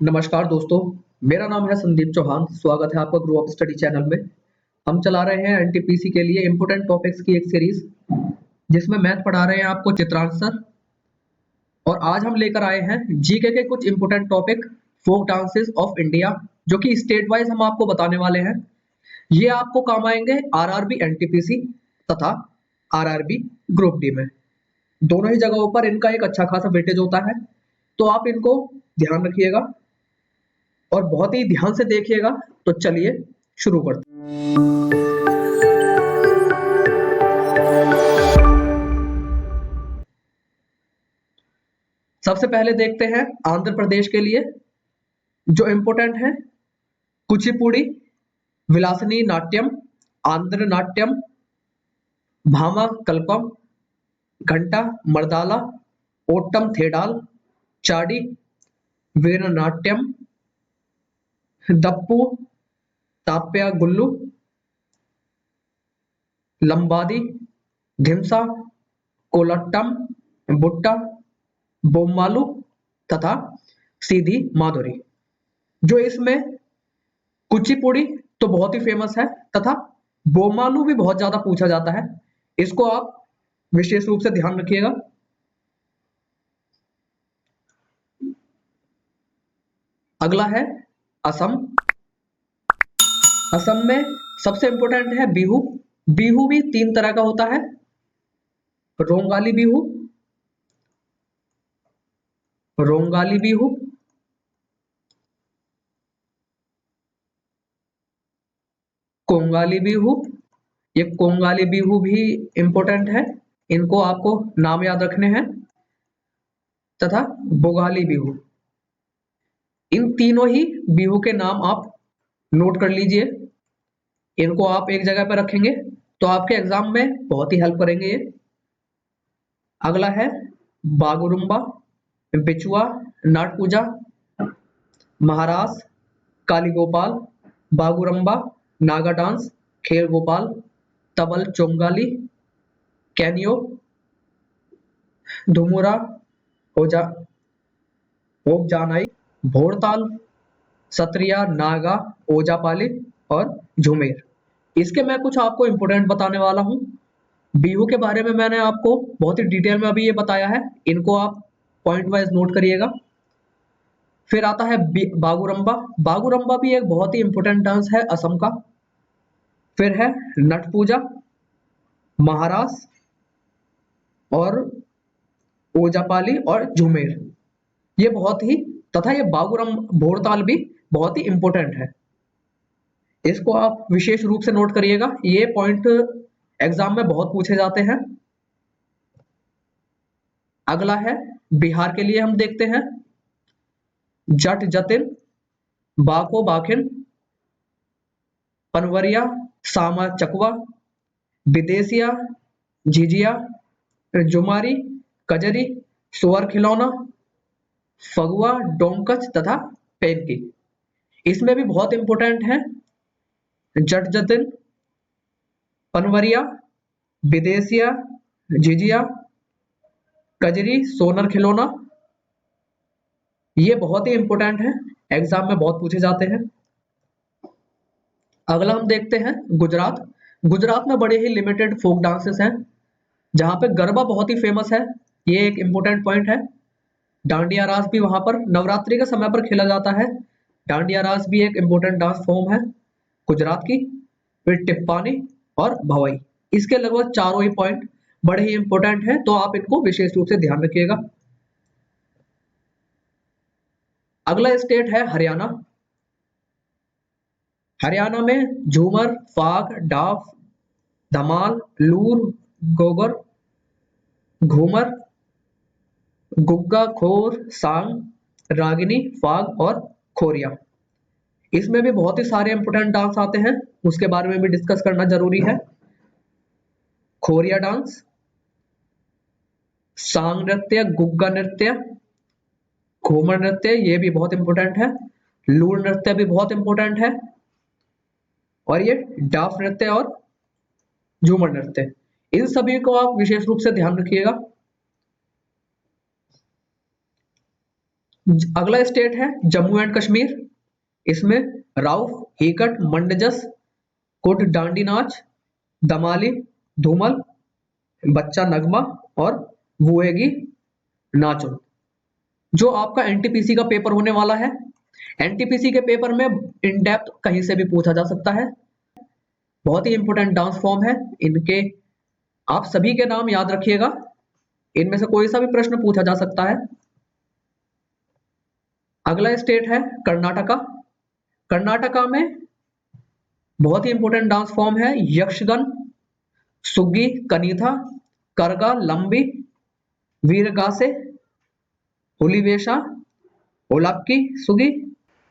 नमस्कार दोस्तों, मेरा नाम है संदीप चौहान। स्वागत है आपका ग्रो अप स्टडी चैनल में। हम चला रहे हैं एनटीपीसी के लिए इंपोर्टेंट टॉपिक्स की एक सीरीज, जिसमें मैथ पढ़ा रहे हैं आपको चित्रांश सर। और आज हम लेकर आए हैं जीके के कुछ important topic, folk dances of India, जो कि स्टेट वाइज हम आपको बताने वाले हैं। ये आपको काम आएंगे आरआरबी एनटीपीसी तथा आरआरबी ग्रुप डी में। दोनों ही जगहों पर इनका एक अच्छा खासा वेटेज होता है, तो आप इनको ध्यान रखिएगा और बहुत ही ध्यान से देखिएगा। तो चलिए शुरू करते हैं। सबसे पहले देखते हैं आंध्र प्रदेश के लिए जो इंपोर्टेंट है, कुचिपुड़ी, विलासनी नाट्यम, आंध्र नाट्यम, भामा कल्पम, घंटा मर्दाला, ओट्टम थेडाल, चाडी, वीरनाट्यम, दप्पू, ताप्या गुल्लू, लंबादी, धिमसा, कोलट्टम, बुट्टा, बोम्मालू तथा सीधी माधुरी। जो इसमें कुचिपुड़ी तो बहुत ही फेमस है तथा बोम्मालू भी बहुत ज्यादा पूछा जाता है। इसको आप विशेष रूप से ध्यान रखिएगा। अगला है असम। असम में सबसे इंपॉर्टेंट है बिहू। बिहू भी तीन तरह का होता है, रोंगाली बिहू, रोंगाली बिहू, कोंगाली बिहू। ये कोंगाली बिहू भी इंपॉर्टेंट है, इनको आपको नाम याद रखने हैं, तथा बोगाली बिहू। इन तीनों ही बिहू के नाम आप नोट कर लीजिए। इनको आप एक जगह पर रखेंगे तो आपके एग्जाम में बहुत ही हेल्प करेंगे ये। अगला है बागुरुम्बा, बिचुआ, नाट पूजा, महारास, काली गोपाल, बागुरम्बा, नागा डांस, खेल गोपाल, तबल चोंगाली, कैनियो, धुमुरा, ओजा, ओबजानाई, भोरताल, सत्रिया, नागा, ओजापाली और झुमेर। इसके मैं कुछ आपको इंपोर्टेंट बताने वाला हूँ। बिहू के बारे में मैंने आपको बहुत ही डिटेल में अभी ये बताया है, इनको आप पॉइंट वाइज नोट करिएगा। फिर आता है बागुरम्बा। बागुरम्बा भी एक बहुत ही इंपॉर्टेंट डांस है असम का। फिर है नट पूजा, महारास और ओजापाली और झुमेर। ये बहुत ही, तथा ये बागुरम भोरताल भी बहुत ही इंपॉर्टेंट है। इसको आप विशेष रूप से नोट करिएगा, ये पॉइंट एग्जाम में बहुत पूछे जाते हैं। अगला है बिहार के लिए, हम देखते हैं जट जतिन, बाको बाखिन, पनवरिया, सामा चकवा, विदेशिया, झिझिया, जुमारी, कजरी, सुअर खिलौना, फगुआ, डोमकच तथा पेनकी। इसमें भी बहुत इंपॉर्टेंट है जट जतिन, पनवरिया, विदेशिया, झिझिया, कजरी, सोनर खिलौना। ये बहुत ही इंपॉर्टेंट है, एग्जाम में बहुत पूछे जाते हैं। अगला हम देखते हैं गुजरात। गुजरात में बड़े ही लिमिटेड फोक डांसेस हैं, जहां पे गरबा बहुत ही फेमस है। ये एक इंपॉर्टेंट पॉइंट है। डांडिया रास भी वहां पर नवरात्रि के समय पर खेला जाता है। डांडिया रास भी एक इंपॉर्टेंट डांस फॉर्म है गुजरात की। फिर टिप्पानी और भवाई, इसके लगभग चारों ही पॉइंट बड़े ही इंपॉर्टेंट है, तो आप इनको विशेष रूप से ध्यान रखिएगा। अगला स्टेट है हरियाणा। हरियाणा में झूमर, फाग, डाफ, धमाल, लूर, गोगर, घूमर, गुग्गा, खोर, सांग, रागिनी, फाग और खोरिया। इसमें भी बहुत ही सारे इंपोर्टेंट डांस आते हैं, उसके बारे में भी डिस्कस करना जरूरी है। खोरिया डांस, सांग नृत्य, गुग्गा नृत्य, घूमर नृत्य, ये भी बहुत इंपोर्टेंट है। लूर नृत्य भी बहुत इंपोर्टेंट है, और ये डाफ नृत्य और झूमर नृत्य, इन सभी को आप विशेष रूप से ध्यान रखिएगा। अगला स्टेट है जम्मू एंड कश्मीर। इसमें राउफ, हेकट, मंडजस, कुट डांडी नाच, दमाली, धूमल, बच्चा नगमा और बुएगी नाचुन। जो आपका एनटीपीसी का पेपर होने वाला है, एनटीपीसी के पेपर में इन डेप्थ कहीं से भी पूछा जा सकता है। बहुत ही इंपॉर्टेंट डांस फॉर्म है। इनके आप सभी के नाम याद रखिएगा, इनमें से कोई सा भी प्रश्न पूछा जा सकता है। अगला स्टेट है कर्नाटका। कर्नाटका में बहुत ही इंपॉर्टेंट डांस फॉर्म है यक्षगन, सुग्गी, कनीथा, करगा, लंबी, वीरगासे, हुलीवेशा, ओलाक्की सुगी,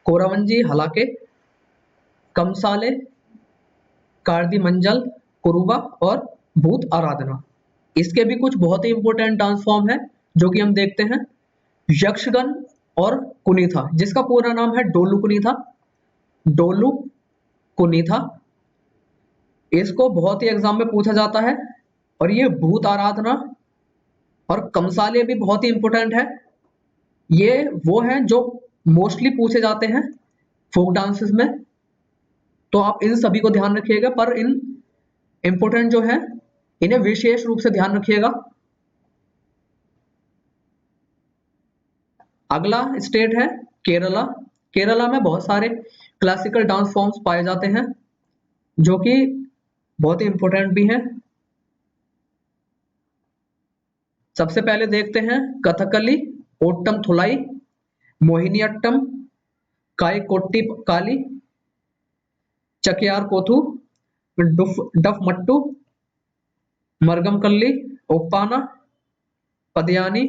कोरावंजी हलाके, कमसाले, कार्दी मंजल, कुरुबा और भूत आराधना। इसके भी कुछ बहुत ही इंपॉर्टेंट डांस फॉर्म है जो कि हम देखते हैं। यक्षगन और कुनीथा, जिसका पूरा नाम है डोलू कुनीथा, डोलू कुनीथा। इसको बहुत ही एग्जाम में पूछा जाता है। और ये भूत आराधना और कमसाले भी बहुत ही इंपॉर्टेंट है। ये वो हैं जो मोस्टली पूछे जाते हैं फोक डांसेस में, तो आप इन सभी को ध्यान रखिएगा, पर इन इंपॉर्टेंट जो है इन्हें विशेष रूप से ध्यान रखिएगा। अगला स्टेट है केरला। केरला में बहुत सारे क्लासिकल डांस फॉर्म्स पाए जाते हैं जो कि बहुत ही इंपॉर्टेंट भी हैं। सबसे पहले देखते हैं कथकली, ओट्टम थुलाई, मोहिनीअट्टम, काईकोट्टी काली, चकियार कोथू, डफ मट्टू, मरगम कल्ली, ओप्पाना, पदयानी,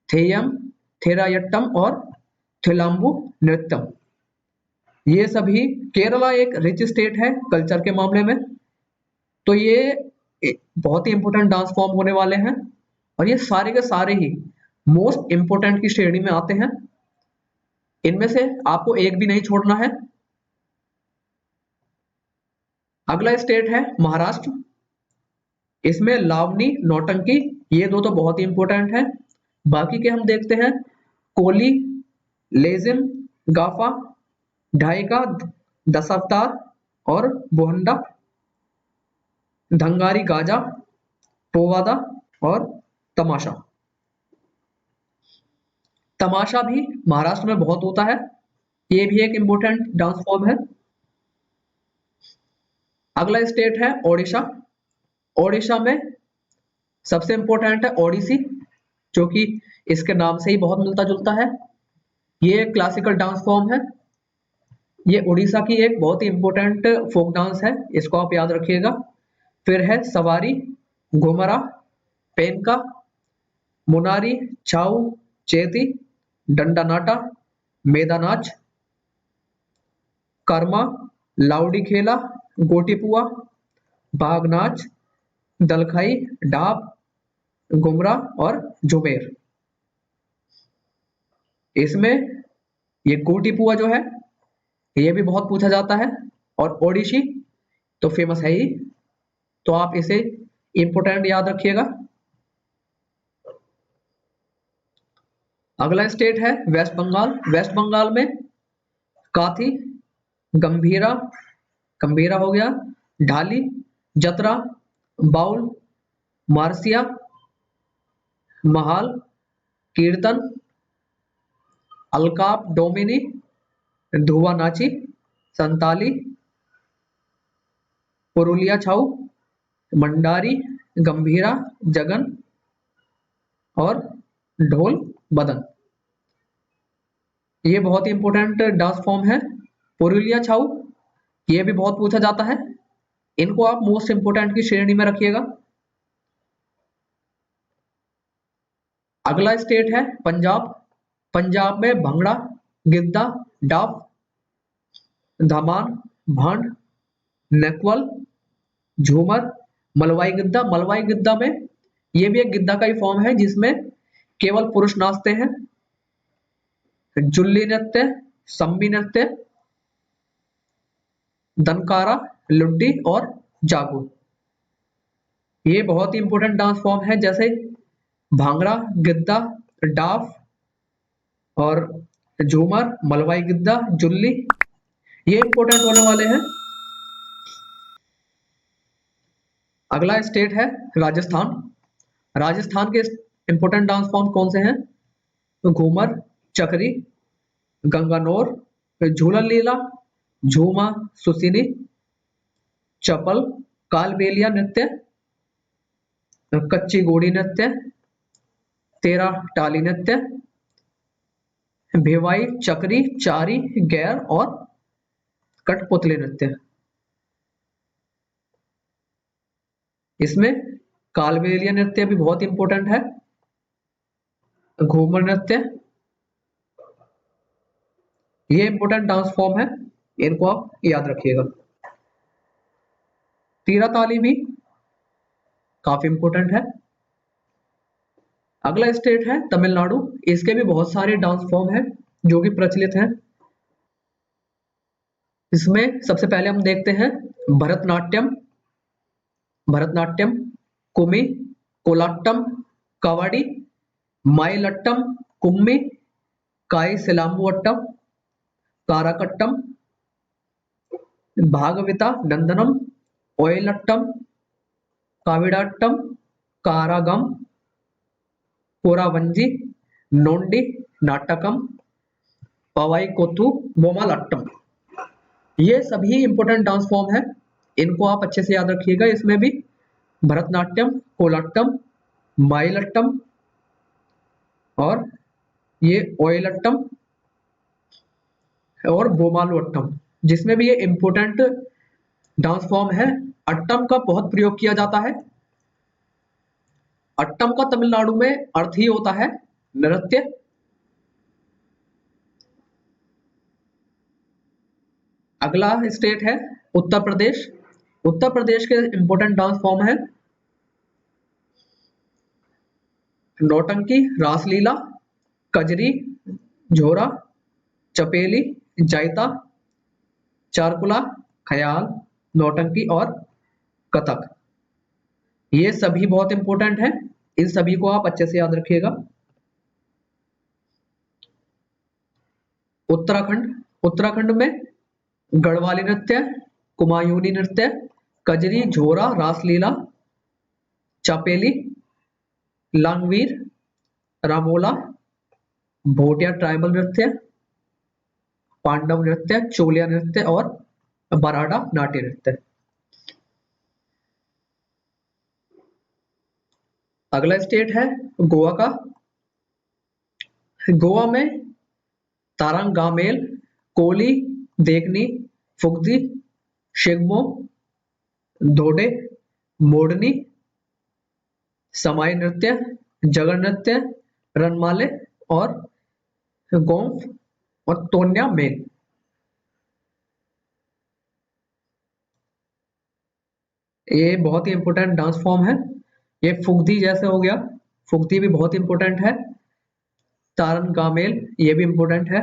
थेयम, थेरायट्टम और थिलाम्बू नृत्यम। ये सभी, केरला एक रिच स्टेट है कल्चर के मामले में, तो ये बहुत ही इंपॉर्टेंट डांस फॉर्म होने वाले हैं और ये सारे के सारे ही मोस्ट इंपॉर्टेंट की श्रेणी में आते हैं। इनमें से आपको एक भी नहीं छोड़ना है। अगला स्टेट है महाराष्ट्र। इसमें लावनी, नौटंकी, ये दो तो बहुत ही इंपॉर्टेंट है। बाकी के हम देखते हैं कोली, लेजिम, गाफा, ढाइका, दशावतार और बोहंडा, धंगारी, गाजा, पोवादा और तमाशा। तमाशा भी महाराष्ट्र में बहुत होता है, ये भी एक इंपॉर्टेंट डांस फॉर्म है। अगला स्टेट है ओडिशा। ओडिशा में सबसे इंपॉर्टेंट है ओडिसी, जो कि इसके नाम से ही बहुत मिलता जुलता है। ये एक क्लासिकल डांस फॉर्म है। ये उड़ीसा की एक बहुत ही इंपॉर्टेंट फोक डांस है, इसको आप याद रखिएगा। फिर है सवारी, घुमरा, पेनका, मुनारी, छाऊ, चेती, डंडा नाटा, मेदा नाच, कर्मा, लाउडी खेला, गोटीपुआ, बाघ नाच, दलखाई, डाब, गुमरा और झुमेर। इसमें ये गोटीपुआ जो है ये भी बहुत पूछा जाता है और ओडिशी तो फेमस है ही, तो आप इसे इंपोर्टेंट याद रखिएगा। अगला स्टेट है वेस्ट बंगाल। वेस्ट बंगाल में काथी, गंभीरा, गंभीरा हो गया, ढाली, जतरा, बाउल, मारसिया, महाल, कीर्तन, अलकाप डोमिनी, धुआ नाची, संताली, पुरुलिया छाऊ, मंडारी, गंभीरा, जगन और ढोल बदन। ये बहुत ही इंपॉर्टेंट डांस फॉर्म है। पुरुलिया छाऊ ये भी बहुत पूछा जाता है, इनको आप मोस्ट इंपोर्टेंट की श्रेणी में रखिएगा। अगला स्टेट है पंजाब। पंजाब में भंगड़ा, गिद्दा, डाफ, धमान, भांड, नेकवल, झूमर, मलवाई गिद्दा। मलवाई गिद्दा में ये भी एक गिद्दा का ही फॉर्म है जिसमें केवल पुरुष नाचते हैं। जुल्ली नृत्य, संबी नृत्य, दनकारा, लुड्डी और जागो। ये बहुत ही इंपॉर्टेंट डांस फॉर्म है, जैसे भांगड़ा, गिद्दा, डाफ, और झूमर, मलवाई गिद्दा, जुल्ली, ये इंपॉर्टेंट होने वाले हैं। अगला स्टेट है राजस्थान। राजस्थान के इंपॉर्टेंट डांस फॉर्म कौन से हैं? तो घूमर, चकरी, गंगानौर, झूलन लीला, झूमा, सुसीनी, चपल, कालबेलिया नृत्य, कच्ची घोड़ी नृत्य, तेरा टाली नृत्य, भेवाई, चकरी, चारी, गैर और कठपुतली नृत्य। इसमें कालबेलिया नृत्य भी बहुत इंपॉर्टेंट है, घूमर नृत्य, ये इंपॉर्टेंट डांस फॉर्म है, इनको आप याद रखिएगा। तीरा ताली भी काफी इंपॉर्टेंट है। अगला स्टेट है तमिलनाडु। इसके भी बहुत सारे डांस फॉर्म है जो कि प्रचलित हैं। इसमें सबसे पहले हम देखते हैं भरतनाट्यम, भरतनाट्यम, कुमी, कोलाट्टम, कवाड़ी, माइलट्टम, कुम्मी, काई सिलाम्बुवट्टम, काराकट्टम, भागविता नंदनम, ओयलट्टम, काविडाट्टम, कारागम, कोरावंजी, नोंडी, नाटकम, पवाई कोथू, मोमालट्टम। ये सभी इंपॉर्टेंट डांस फॉर्म है, इनको आप अच्छे से याद रखिएगा। इसमें भी भरतनाट्यम, कोलाट्टम, माइलट्टम और ये ओयलट्टम और बोमालुअट्टम, जिसमें भी ये इंपॉर्टेंट डांस फॉर्म है। अट्टम का बहुत प्रयोग किया जाता है। अट्टम का तमिलनाडु में अर्थ ही होता है नृत्य। अगला स्टेट है उत्तर प्रदेश। उत्तर प्रदेश के इंपॉर्टेंट डांस फॉर्म है नौटंकी, रासलीला, कजरी, झोरा, चपेली, जायता, चारकुला, ख्याल, नौटंकी और कथक। ये सभी बहुत इंपॉर्टेंट है, इन सभी को आप अच्छे से याद रखिएगा। उत्तराखंड। उत्तराखंड में गढ़वाली नृत्य, कुमायूनी नृत्य, कजरी, झोरा, रासलीला, चापेली, लांगवीर, रामोला, भोटिया ट्राइबल नृत्य, पांडव नृत्य, चोलिया नृत्य और बराडा नाट्य नृत्य। अगला स्टेट है गोवा का। गोवा में तारंगामेल, कोली, देखनी, फुगदी, शिगमो, धोडे, मोडनी, समाई नृत्य, जगर नृत्य, रनमाले और गोंफ और तोन्या मेल। ये बहुत ही इंपॉर्टेंट डांस फॉर्म है। ये फुगदी जैसे हो गया, फुगदी भी बहुत इंपॉर्टेंट है। तारंगामेल ये भी इंपॉर्टेंट है।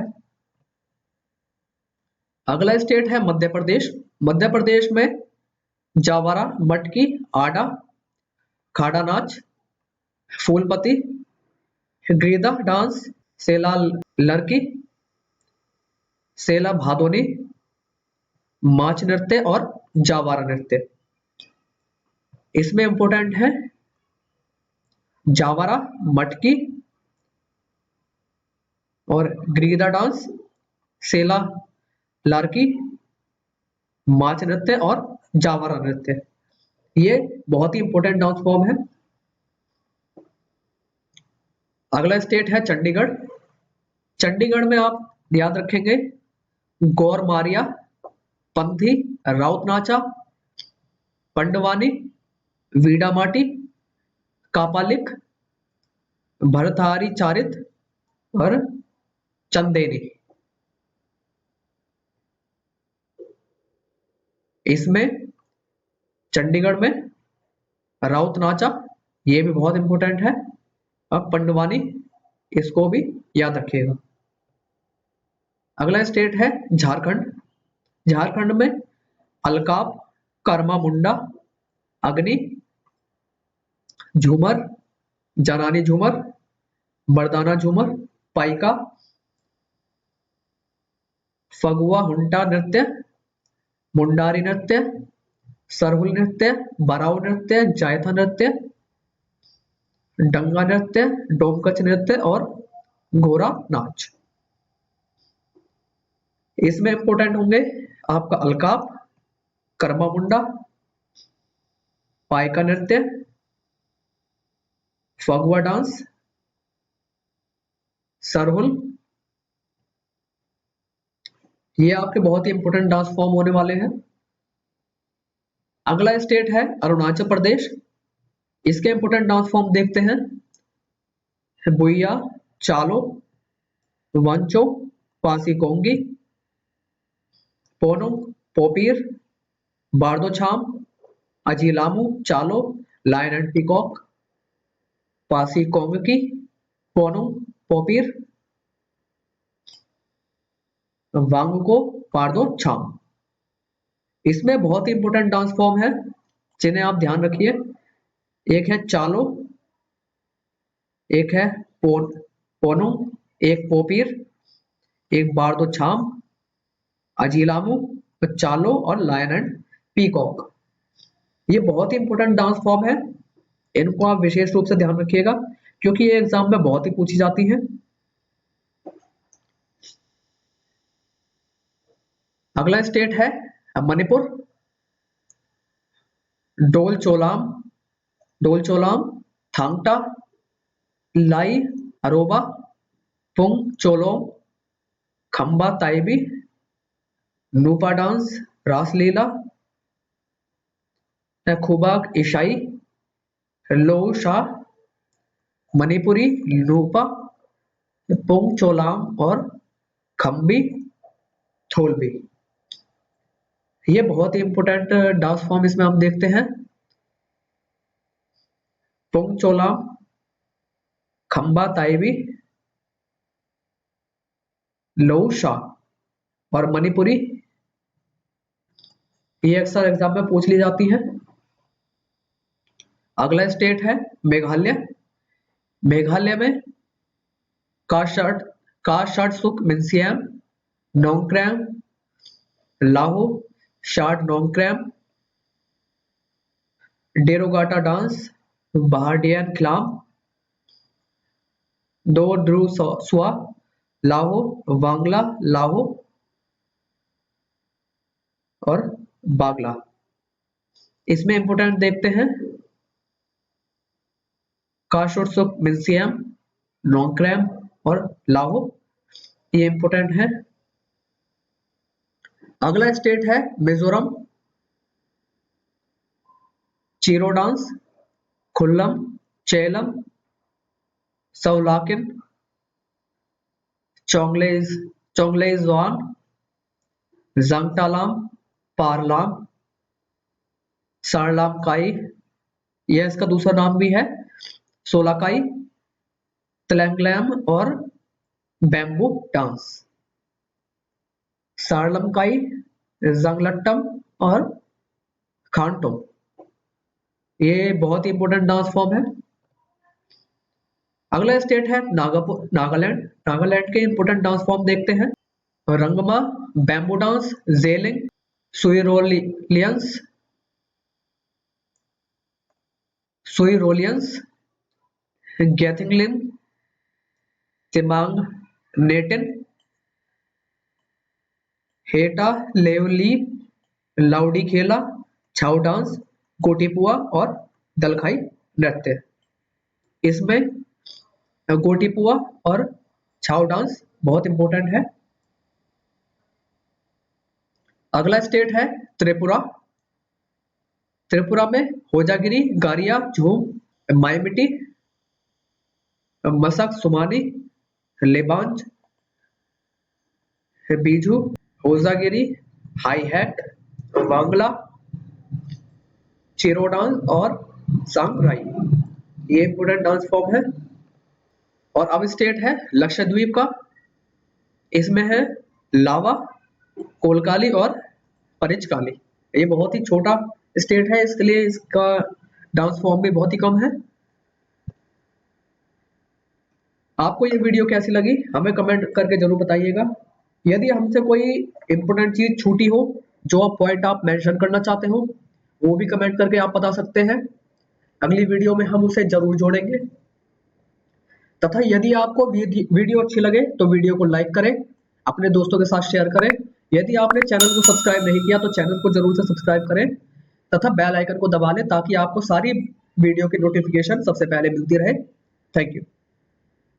अगला स्टेट है मध्य प्रदेश। मध्य प्रदेश में जावारा, मटकी, आडा, खाड़ा नाच, फूलपति, गिरिदा डांस, सेला लड़की, सेला भादोनी, माच नृत्य और जावारा नृत्य। इसमें इंपॉर्टेंट है जावारा, मटकी और गिरिदा डांस, सेला लार्की, माच नृत्य और जावारा नृत्य। ये बहुत ही इंपॉर्टेंट डांस फॉर्म है। अगला स्टेट है चंडीगढ़। चंडीगढ़ में आप याद रखेंगे गौर मारिया, पंथी, राउत नाचा, पंडवानी, वीडा माटी, कापालिक, भरतहारी चारित और चंदेरी। इसमें चंडीगढ़ में राउत नाचा ये भी बहुत इंपॉर्टेंट है। अब पंडवानी इसको भी याद रखिएगा। अगला स्टेट है झारखंड। झारखंड में अलकाप, कर्मा मुंडा, अग्नि, झूमर, जनानी झूमर, मर्दाना झूमर, पाइका, फगुआ हुंटा नृत्य, मुंडारी नृत्य, सरहुल नृत्य, बराउ नृत्य, जायथा नृत्य, डंगा नृत्य, डोमकच नृत्य और घोड़ा नाच। इसमें इंपोर्टेंट होंगे आपका अलकाप, कर्मा मुंडा, पाइका नृत्य, फगुआ डांस, सरहुल। ये आपके बहुत ही इंपोर्टेंट डांस फॉर्म होने वाले हैं। अगला स्टेट है अरुणाचल प्रदेश। इसके इंपोर्टेंट डांस फॉर्म देखते हैं। बुइया, चालो, Wancho, Pasi कोंगी, Ponung, Popir, Bardo Chham, Aji Lamu, Chalo, lion and peacock, Pasi Kongki, Ponung, Popir, Wancho, Bardo Chham. इसमें बहुत ही इंपोर्टेंट डांस फॉर्म है जिन्हें आप ध्यान रखिए। एक है चालो, एक है पोनुंग, एक पोपीर, एक बारदोछाम, अजीलामू, चालो और लायन एंड पीकॉक। ये बहुत ही इंपोर्टेंट डांस फॉर्म है, इनको आप विशेष रूप से ध्यान रखिएगा क्योंकि ये एग्जाम में बहुत ही पूछी जाती हैं। अगला स्टेट है मणिपुर। डोल चोलाम, थांगटा, लाई अरोबा, पुंग चोलोम, खम्बा ताइबी, नूपा डांस, रासलीला, खुबाक ईशाई, लो शाह, मणिपुरी, नूपा, पुंग चोलाम और खम्बी थोलबी। ये बहुत ही इंपोर्टेंट डांस फॉर्म इसमें हम देखते हैं। पुंग चोलाम, खम्बा ताइबी, लो शाह और मणिपुरी। ये अक्सर एग्जाम में पूछ ली जाती है। अगला स्टेट है मेघालय। मेघालय में काशर्टसुक मिनसियम, नोंगक्रैम, लाहो, शार्ट नोंगक्रैम, डेरोगाटा डांस, बहारडियन क्लाम, दो ड्रू सुआ, लाहो, वांगला, लाहो और बागला। इसमें इंपोर्टेंट देखते हैं काशोरसुक मिनसियम, नोंगक्रैम और लाहो। ये इंपोर्टेंट है। अगला स्टेट है मिजोरम। चीरो डांस, खुल्लम, चेलम, सौलाकिन, चोंगलेजवान, जंगटालाम, पारलाम, सारलाम काई, यह इसका दूसरा नाम भी है, सोलाकाई, तलैंगलैम और बैम्बू डांस। सारलमकाई, जंगलट्टम और खानटोम। ये बहुत ही इंपोर्टेंट डांस फॉर्म है। अगला स्टेट है नागालैंड। नागालैंड के इंपोर्टेंट डांस फॉर्म देखते हैं। रंगमा, बैम्बू डांस, जेलिंग, सुइरोलियंस, गैथिंगलिन, तिमांग नेटिन, हेटा लेवली, लाउडी खेला, छाऊ डांस, गोटीपुआ और दलखाई नृत्य। इसमें गोटीपुआ और छाऊ डांस बहुत इंपॉर्टेंट है। अगला स्टेट है त्रिपुरा। त्रिपुरा में होजागिरी, गारिया, झूम, माइमिटी, मसक, सुमानी, लेबांज, बीजू, होजागिरी, हाई हैट, वांगला, चिरो डांस और सांगराई। ये इंपोर्टेंट डांस फॉर्म है। और अब स्टेट है लक्षद्वीप का। इसमें है लावा, कोलकाली और परिचकाली। ये बहुत ही छोटा स्टेट है, इसके लिए इसका डांस फॉर्म भी बहुत ही कम है। आपको ये वीडियो कैसी लगी हमें कमेंट करके जरूर बताइएगा। यदि हमसे कोई इंपॉर्टेंट चीज छूटी हो, जो पॉइंट आप मेंशन करना चाहते हो, वो भी कमेंट करके आप बता सकते हैं। अगली वीडियो में हम उसे जरूर जोड़ेंगे। तथा यदि आपको वीडियो अच्छी लगे तो वीडियो को लाइक करें, अपने दोस्तों के साथ शेयर करें। यदि आपने चैनल को सब्सक्राइब नहीं किया तो चैनल को जरूर से सब्सक्राइब करें तथा बेल आइकन को दबा लें ताकि आपको सारी वीडियो की नोटिफिकेशन सबसे पहले मिलती रहे। Thank you.